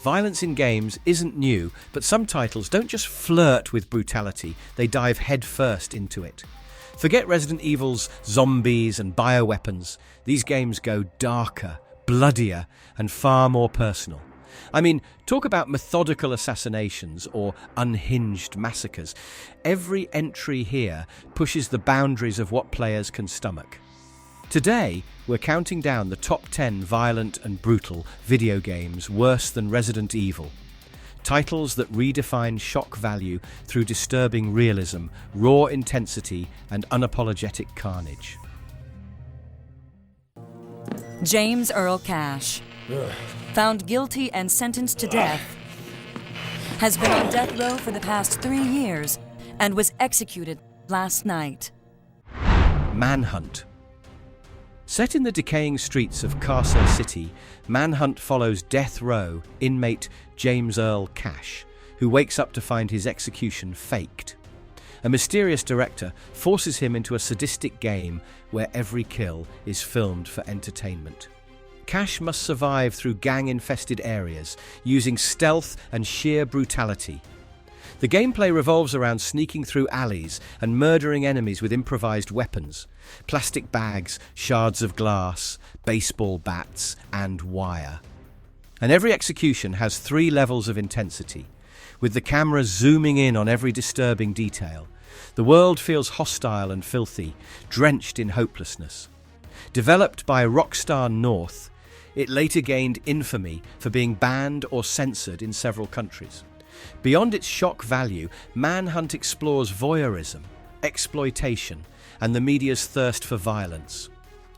Violence in games isn't new, but some titles don't just flirt with brutality, they dive headfirst into it. Forget Resident Evil's zombies and bioweapons. These games go darker, bloodier, and far more personal. I mean, talk about methodical assassinations or unhinged massacres. Every entry here pushes the boundaries of what players can stomach. Today, we're counting down the top 10 violent and brutal video games worse than Resident Evil. Titles that redefine shock value through disturbing realism, raw intensity, and unapologetic carnage. James Earl Cash, found guilty and sentenced to death, has been on death row for the past 3 years and was executed last night. Manhunt. Set in the decaying streets of Carcer City, Manhunt follows death row inmate James Earl Cash, who wakes up to find his execution faked. A mysterious director forces him into a sadistic game where every kill is filmed for entertainment. Cash must survive through gang-infested areas, using stealth and sheer brutality. The gameplay revolves around sneaking through alleys and murdering enemies with improvised weapons, plastic bags, shards of glass, baseball bats, and wire. And every execution has 3 levels of intensity, with the camera zooming in on every disturbing detail. The world feels hostile and filthy, drenched in hopelessness. Developed by Rockstar North, it later gained infamy for being banned or censored in several countries. Beyond its shock value, Manhunt explores voyeurism, exploitation, and the media's thirst for violence.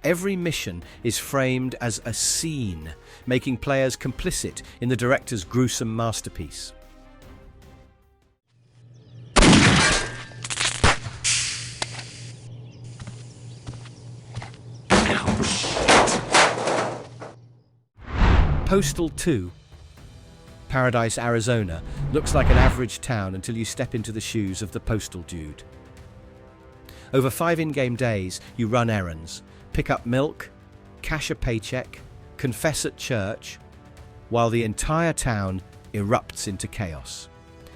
Every mission is framed as a scene, making players complicit in the director's gruesome masterpiece. Postal 2. Paradise, Arizona looks like an average town until you step into the shoes of the postal dude. Over 5 in-game days, you run errands, pick up milk, cash a paycheck, confess at church, while the entire town erupts into chaos.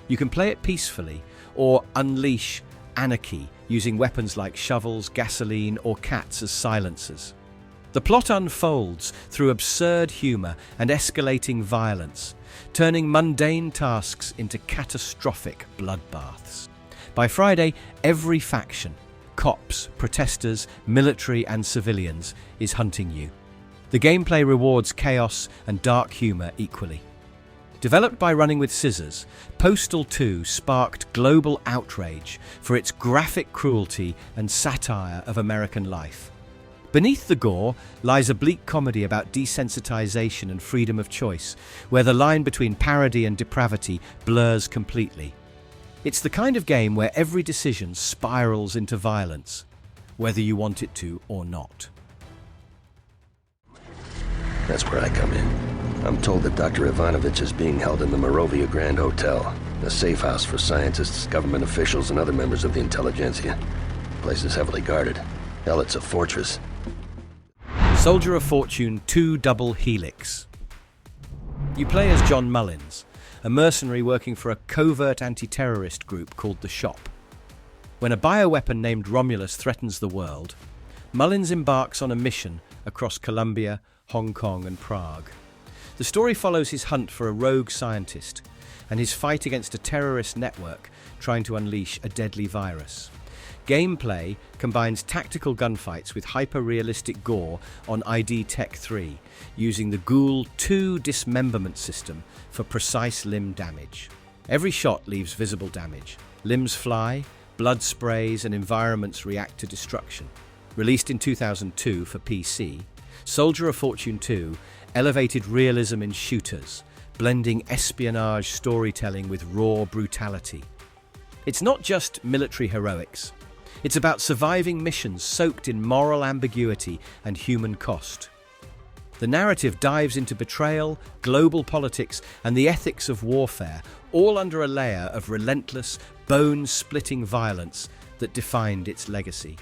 You can play it peacefully or unleash anarchy using weapons like shovels, gasoline, or cats as silencers. The plot unfolds through absurd humor and escalating violence, turning mundane tasks into catastrophic bloodbaths. By Friday, every faction, cops, protesters, military and civilians, is hunting you. The gameplay rewards chaos and dark humor equally. Developed by Running with Scissors, Postal 2 sparked global outrage for its graphic cruelty and satire of American life. Beneath the gore lies a bleak comedy about desensitization and freedom of choice, where the line between parody and depravity blurs completely. It's the kind of game where every decision spirals into violence, whether you want it to or not. That's where I come in. I'm told that Dr. Ivanovich is being held in the Morovia Grand Hotel, a safe house for scientists, government officials, and other members of the intelligentsia. The place is heavily guarded. Hell, it's a fortress. Soldier of Fortune 2 Double Helix. You play as John Mullins, a mercenary working for a covert anti-terrorist group called The Shop. When a bioweapon named Romulus threatens the world, Mullins embarks on a mission across Colombia, Hong Kong and Prague. The story follows his hunt for a rogue scientist and his fight against a terrorist network trying to unleash a deadly virus. Gameplay combines tactical gunfights with hyper-realistic gore on ID Tech 3, using the Ghoul 2 dismemberment system for precise limb damage. Every shot leaves visible damage. Limbs fly, blood sprays, and environments react to destruction. Released in 2002 for PC, Soldier of Fortune 2 elevated realism in shooters, blending espionage storytelling with raw brutality. It's not just military heroics. It's about surviving missions soaked in moral ambiguity and human cost. The narrative dives into betrayal, global politics, and the ethics of warfare, all under a layer of relentless, bone-splitting violence that defined its legacy.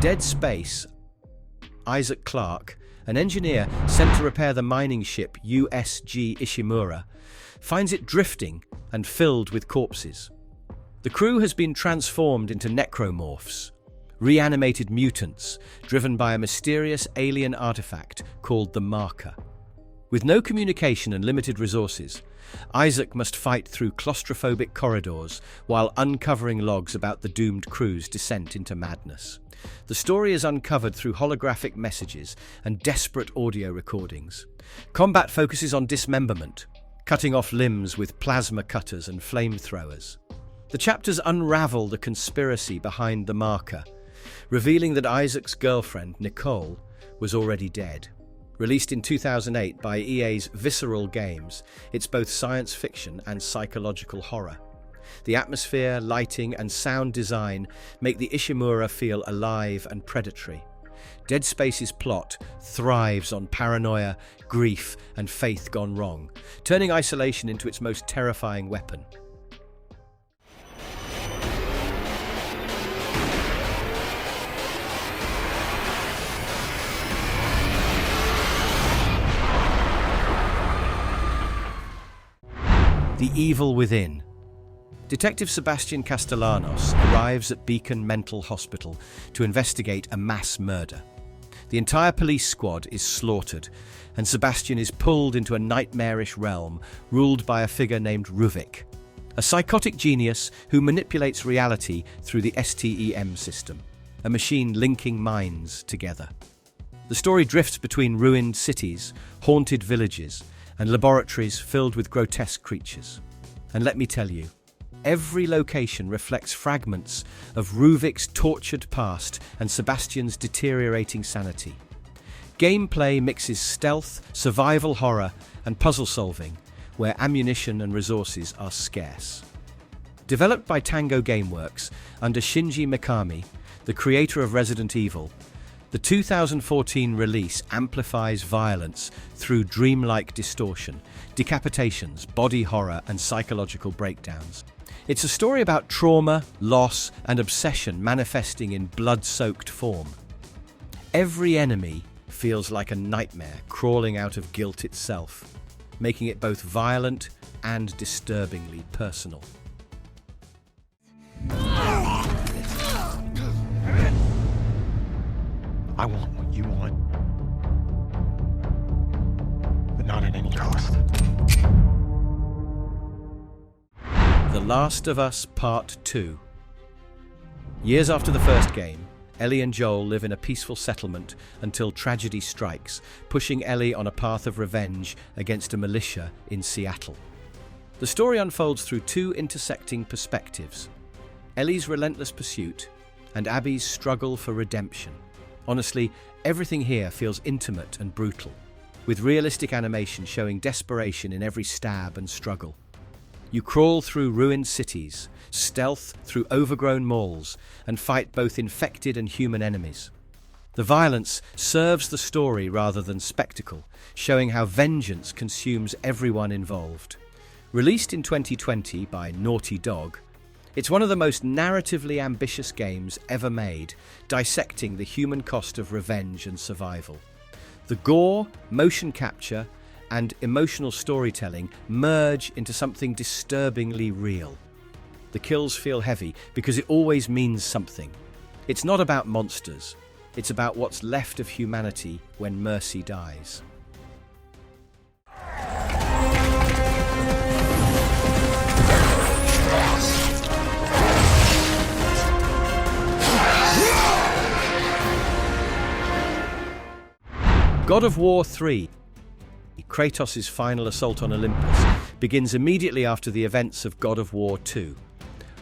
Dead Space, Isaac Clarke, an engineer sent to repair the mining ship USG Ishimura, finds it drifting and filled with corpses. The crew has been transformed into necromorphs, reanimated mutants driven by a mysterious alien artifact called the Marker. With no communication and limited resources, Isaac must fight through claustrophobic corridors while uncovering logs about the doomed crew's descent into madness. The story is uncovered through holographic messages and desperate audio recordings. Combat focuses on dismemberment, cutting off limbs with plasma cutters and flamethrowers. The chapters unravel the conspiracy behind the Marker, revealing that Isaac's girlfriend, Nicole, was already dead. Released in 2008 by EA's Visceral Games, it's both science fiction and psychological horror. The atmosphere, lighting, and sound design make the Ishimura feel alive and predatory. Dead Space's plot thrives on paranoia, grief, and faith gone wrong, turning isolation into its most terrifying weapon. The Evil Within. Detective Sebastian Castellanos arrives at Beacon Mental Hospital to investigate a mass murder. The entire police squad is slaughtered, and Sebastian is pulled into a nightmarish realm ruled by a figure named Ruvik, a psychotic genius who manipulates reality through the STEM system, a machine linking minds together. The story drifts between ruined cities, haunted villages, and laboratories filled with grotesque creatures. And let me tell you, every location reflects fragments of Ruvik's tortured past and Sebastian's deteriorating sanity. Gameplay mixes stealth, survival horror, and puzzle solving, where ammunition and resources are scarce. Developed by Tango Gameworks under Shinji Mikami, the creator of Resident Evil, the 2014 release amplifies violence through dreamlike distortion, decapitations, body horror, and psychological breakdowns. It's a story about trauma, loss, and obsession manifesting in blood-soaked form. Every enemy feels like a nightmare crawling out of guilt itself, making it both violent and disturbingly personal. I want what you want, but not at any cost. The Last of Us Part 2. Years after the first game, Ellie and Joel live in a peaceful settlement until tragedy strikes, pushing Ellie on a path of revenge against a militia in Seattle. The story unfolds through two intersecting perspectives: Ellie's relentless pursuit and Abby's struggle for redemption. Honestly, everything here feels intimate and brutal, with realistic animation showing desperation in every stab and struggle. You crawl through ruined cities, stealth through overgrown malls, and fight both infected and human enemies. The violence serves the story rather than spectacle, showing how vengeance consumes everyone involved. Released in 2020 by Naughty Dog, it's one of the most narratively ambitious games ever made, dissecting the human cost of revenge and survival. The gore, motion capture, and emotional storytelling merge into something disturbingly real. The kills feel heavy because it always means something. It's not about monsters, it's about what's left of humanity when mercy dies. God of War 3. Kratos' final assault on Olympus begins immediately after the events of God of War 2.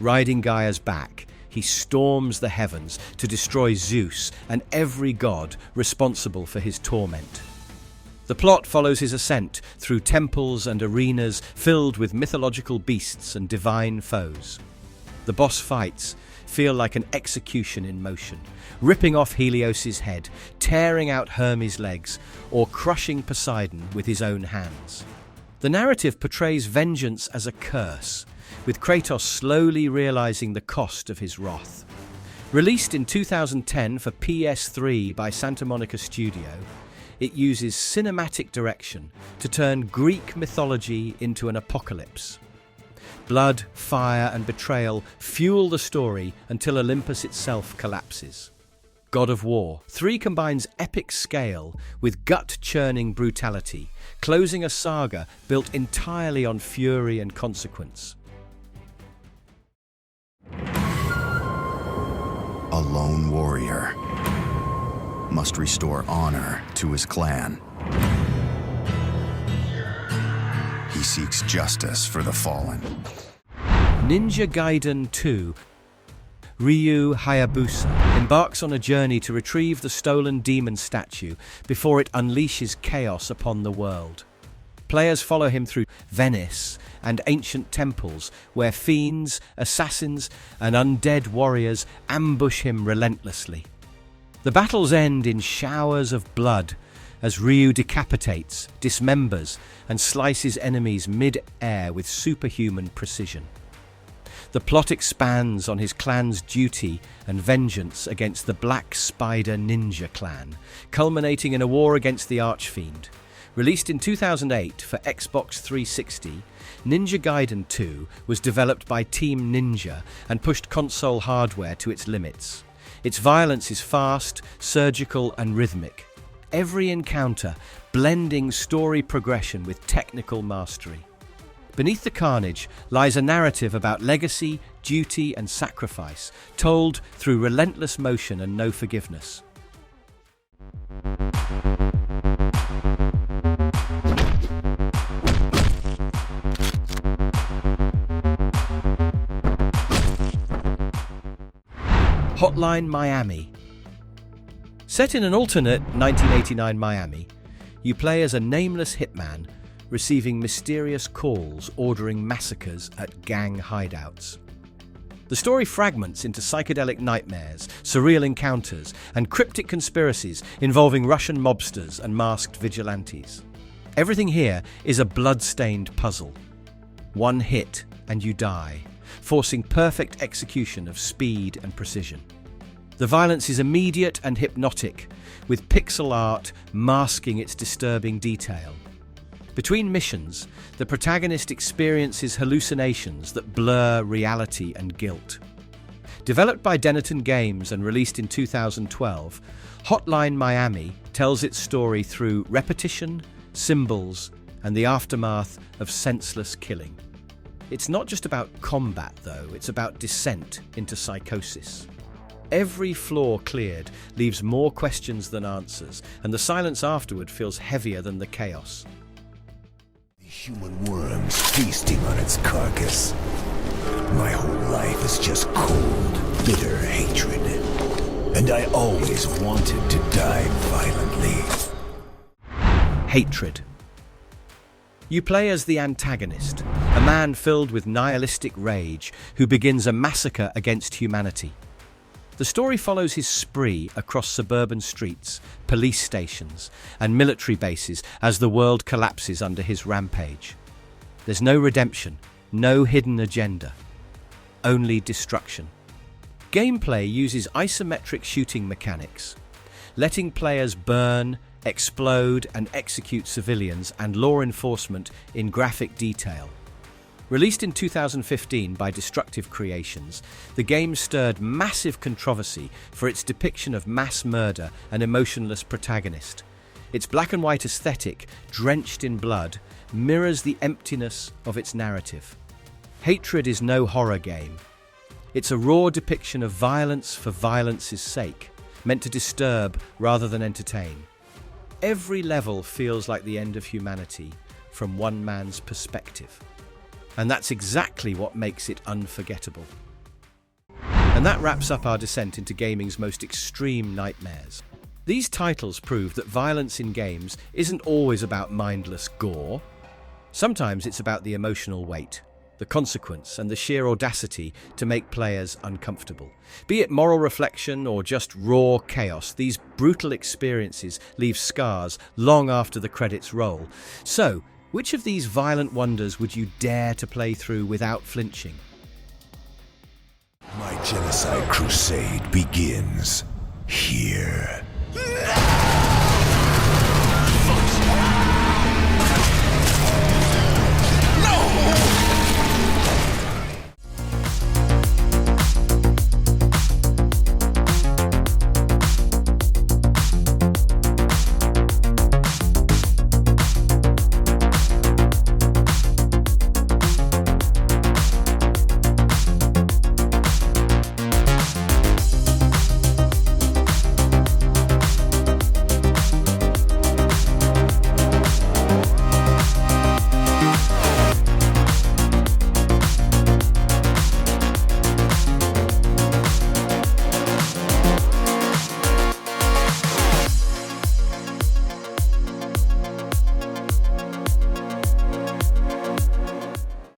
Riding Gaia's back, he storms the heavens to destroy Zeus and every god responsible for his torment. The plot follows his ascent through temples and arenas filled with mythological beasts and divine foes. The boss fights feel like an execution in motion, ripping off Helios' head, tearing out Hermes' legs, or crushing Poseidon with his own hands. The narrative portrays vengeance as a curse, with Kratos slowly realizing the cost of his wrath. Released in 2010 for PS3 by Santa Monica Studio, it uses cinematic direction to turn Greek mythology into an apocalypse. Blood, fire, and betrayal fuel the story until Olympus itself collapses. God of War 3 combines epic scale with gut-churning brutality, closing a saga built entirely on fury and consequence. A lone warrior must restore honor to his clan. He seeks justice for the fallen. Ninja Gaiden II, Ryu Hayabusa embarks on a journey to retrieve the stolen demon statue before it unleashes chaos upon the world. Players follow him through Venice and ancient temples where fiends, assassins, and undead warriors ambush him relentlessly. The battles end in showers of blood as Ryu decapitates, dismembers, and slices enemies mid-air with superhuman precision. The plot expands on his clan's duty and vengeance against the Black Spider Ninja clan, culminating in a war against the Archfiend. Released in 2008 for Xbox 360, Ninja Gaiden II was developed by Team Ninja and pushed console hardware to its limits. Its violence is fast, surgical, and rhythmic. Every encounter blending story progression with technical mastery. Beneath the carnage lies a narrative about legacy, duty, and sacrifice, told through relentless motion and no forgiveness. Hotline Miami. Set in an alternate 1989 Miami, you play as a nameless hitman receiving mysterious calls ordering massacres at gang hideouts. The story fragments into psychedelic nightmares, surreal encounters, and cryptic conspiracies involving Russian mobsters and masked vigilantes. Everything here is a blood-stained puzzle. One hit and you die, forcing perfect execution of speed and precision. The violence is immediate and hypnotic, with pixel art masking its disturbing detail. Between missions, the protagonist experiences hallucinations that blur reality and guilt. Developed by Dennerton Games and released in 2012, Hotline Miami tells its story through repetition, symbols, and the aftermath of senseless killing. It's not just about combat, though, it's about descent into psychosis. Every flaw cleared leaves more questions than answers, and the silence afterward feels heavier than the chaos. Human worms feasting on its carcass. My whole life is just cold, bitter hatred. And I always wanted to die violently. Hatred. You play as the antagonist, a man filled with nihilistic rage who begins a massacre against humanity. The story follows his spree across suburban streets, police stations, and military bases as the world collapses under his rampage. There's no redemption, no hidden agenda, only destruction. Gameplay uses isometric shooting mechanics, letting players burn, explode, and execute civilians and law enforcement in graphic detail. Released in 2015 by Destructive Creations, the game stirred massive controversy for its depiction of mass murder and emotionless protagonist. Its black and white aesthetic, drenched in blood, mirrors the emptiness of its narrative. Hatred is no horror game. It's a raw depiction of violence for violence's sake, meant to disturb rather than entertain. Every level feels like the end of humanity from one man's perspective. And that's exactly what makes it unforgettable. And that wraps up our descent into gaming's most extreme nightmares. These titles prove that violence in games isn't always about mindless gore. Sometimes it's about the emotional weight, the consequence, and the sheer audacity to make players uncomfortable. Be it moral reflection or just raw chaos, these brutal experiences leave scars long after the credits roll. So, which of these violent wonders would you dare to play through without flinching? My genocide crusade begins here.